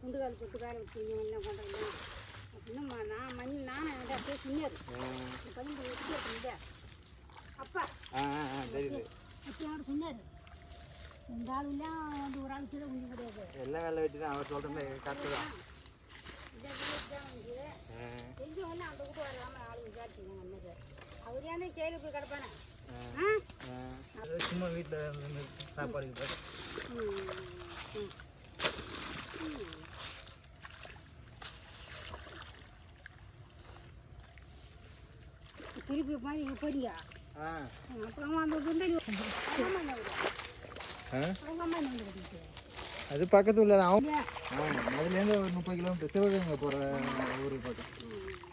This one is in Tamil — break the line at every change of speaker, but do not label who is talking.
குண்டுகால் போட்டு காலை வச்சுருங்க எல்லாம் பண்ணுறேன் அப்படின்னா நானும் அப்படியே சின்னது பையன் வச்சு இல்லையா அப்பா வச்சோட சொன்னார் இந்த ஆள் இல்லை வந்து ஒரு ஆள் கீழே குஞ்சு கிடையாது
எல்லாம் வேலை வெட்டி தான் அவர் சொல்கிறேன் கரெக்டு தான்
கொஞ்சம் ஒன்று அந்த கூட வராமல் ஆள் விசாரிச்சுங்க அன்னைக்கு அவர் ஏன் செயலுக்கு போய் கிடப்பானே
சும்மா வீட்டில் சாப்பாடு
திருப்பி மாதிரி போறீங்க அப்புறமா அந்த குண்டடி
அது பக்கத்து உள்ள அதுலேருந்து ஒரு 30 கிலோமீட்டர் சிவகங்கை போகிற ஊருக்கு பக்கம்